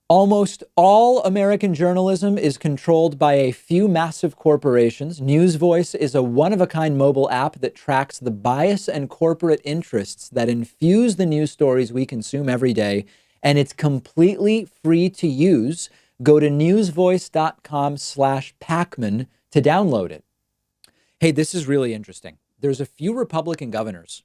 Almost all American journalism is controlled by a few massive corporations. News Voice is a one-of-a-kind mobile app that tracks the bias and corporate interests that infuse the news stories we consume every day, and it's completely free to use. Go to newsvoice.com/Pakman to download it. Hey, this is really interesting. There's a few Republican governors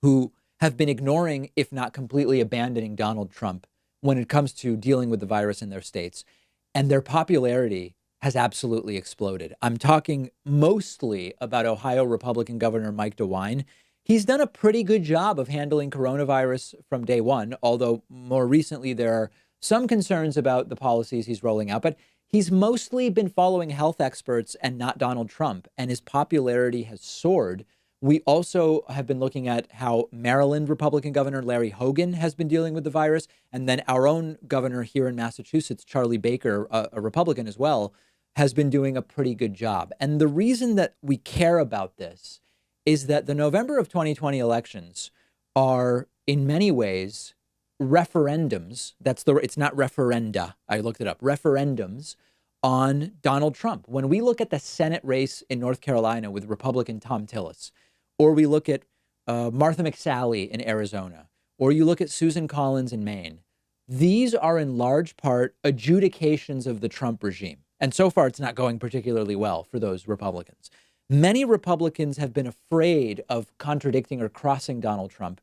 who have been ignoring, if not completely abandoning, Donald Trump when it comes to dealing with the virus in their states. And their popularity has absolutely exploded. I'm talking mostly about Ohio Republican Governor Mike DeWine. He's done a pretty good job of handling coronavirus from day one, although more recently there are some concerns about the policies he's rolling out. But he's mostly been following health experts and not Donald Trump, and his popularity has soared. We also have been looking at how Maryland Republican Governor Larry Hogan has been dealing with the virus. And then our own governor here in Massachusetts, Charlie Baker, a Republican as well, has been doing a pretty good job. And the reason that we care about this is that the November of 2020 elections are in many ways referendums. It's not referenda. I looked it up. Referendums on Donald Trump. When we look at the Senate race in North Carolina with Republican Tom Tillis, or we look at Martha McSally in Arizona, or you look at Susan Collins in Maine, these are in large part adjudications of the Trump regime. And so far, it's not going particularly well for those Republicans. Many Republicans have been afraid of contradicting or crossing Donald Trump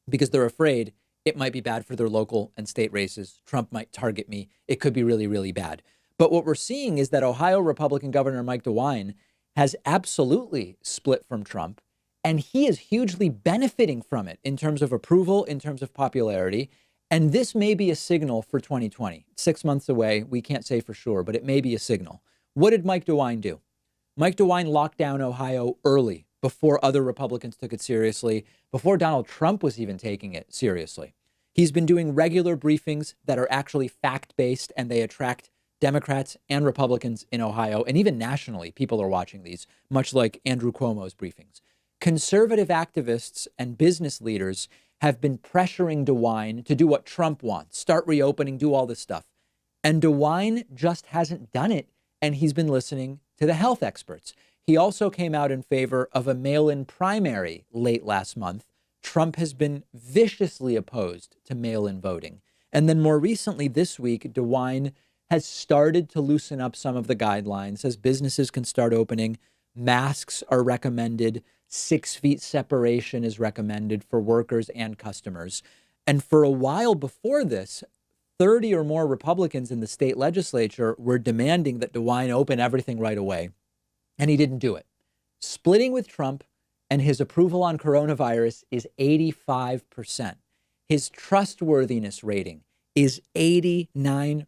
because they're afraid it might be bad for their local and state races. Trump might target me. It could be really, really bad. But what we're seeing is that Ohio Republican Governor Mike DeWine has absolutely split from Trump, and he is hugely benefiting from it in terms of approval, in terms of popularity. And this may be a signal for 2020. 6 months away, we can't say for sure, but it may be a signal. What did Mike DeWine do? Mike DeWine locked down Ohio early, before other Republicans took it seriously, before Donald Trump was even taking it seriously. He's been doing regular briefings that are actually fact-based, and they attract Democrats and Republicans in Ohio, and even nationally, people are watching these, much like Andrew Cuomo's briefings. Conservative activists and business leaders have been pressuring DeWine to do what Trump wants, start reopening, do all this stuff. And DeWine just hasn't done it, and he's been listening to the health experts. He also came out in favor of a mail-in primary late last month. Trump has been viciously opposed to mail-in voting. And then more recently this week, DeWine has started to loosen up some of the guidelines as businesses can start opening. Masks are recommended. 6 feet separation is recommended for workers and customers. And for a while before this, 30 or more Republicans in the state legislature were demanding that DeWine open everything right away. And he didn't do it. Splitting with Trump, and his approval on coronavirus is 85%. His trustworthiness rating is 89%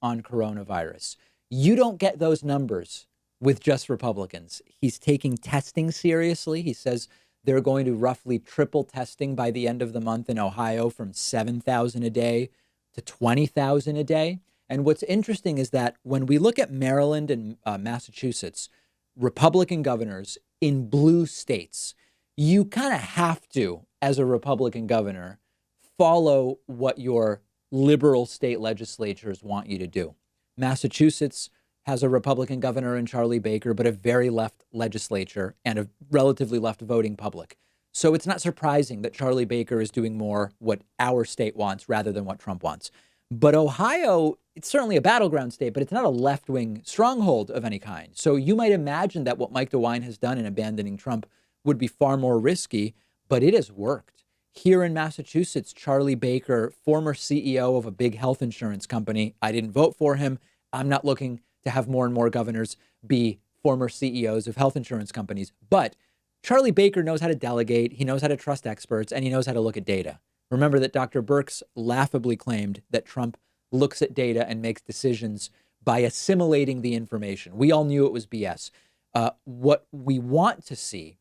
on coronavirus. You don't get those numbers with just Republicans. He's taking testing seriously. He says they're going to roughly triple testing by the end of the month in Ohio, from 7,000 a day to 20,000 a day. And what's interesting is that when we look at Maryland and Massachusetts, Republican governors in blue states, you kind of have to, as a Republican governor, follow what your liberal state legislatures want you to do. Massachusetts has a Republican governor in Charlie Baker, but a very left legislature and a relatively left voting public. So it's not surprising that Charlie Baker is doing more what our state wants rather than what Trump wants. But Ohio, it's certainly a battleground state, but it's not a left-wing stronghold of any kind. So you might imagine that what Mike DeWine has done in abandoning Trump would be far more risky, but it has worked. Here in Massachusetts, Charlie Baker, former CEO of a big health insurance company, I didn't vote for him. I'm not looking to have more and more governors be former CEOs of health insurance companies. But Charlie Baker knows how to delegate, he knows how to trust experts, and he knows how to look at data. Remember that Dr. Birx laughably claimed that Trump looks at data and makes decisions by assimilating the information. We all knew it was BS. What we want to see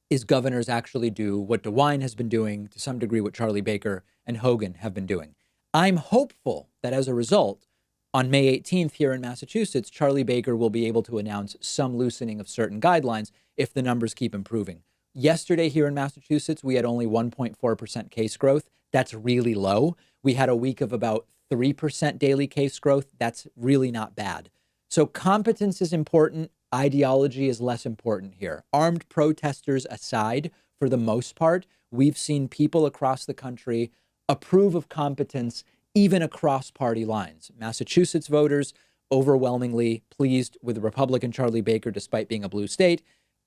is governors actually do what DeWine has been doing, to some degree what Charlie Baker and Hogan have been doing. I'm hopeful that as a result, on May 18th here in Massachusetts, Charlie Baker will be able to announce some loosening of certain guidelines if the numbers keep improving. Yesterday here in Massachusetts, we had only 1.4% case growth. That's really low. We had a week of about 3% daily case growth. That's really not bad. So competence is important. Ideology is less important here. Armed protesters aside, for the most part, we've seen people across the country approve of competence even across party lines. Massachusetts voters overwhelmingly pleased with Republican Charlie Baker despite being a blue state.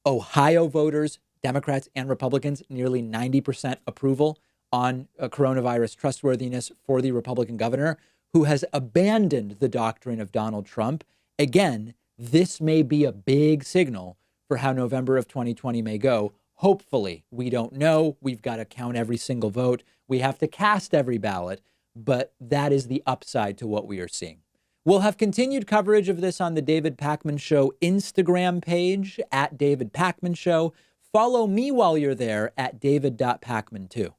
Ohio voters, Democrats and Republicans, nearly 90% approval on coronavirus trustworthiness for the Republican governor who has abandoned the doctrine of Donald Trump. Again, this may be a big signal for how November of 2020 may go. Hopefully, we don't know. We've got to count every single vote. We have to cast every ballot, but that is the upside to what we are seeing. We'll have continued coverage of this on the David Pakman Show Instagram page at David Pakman Show. Follow me while you're there at david.pakman2.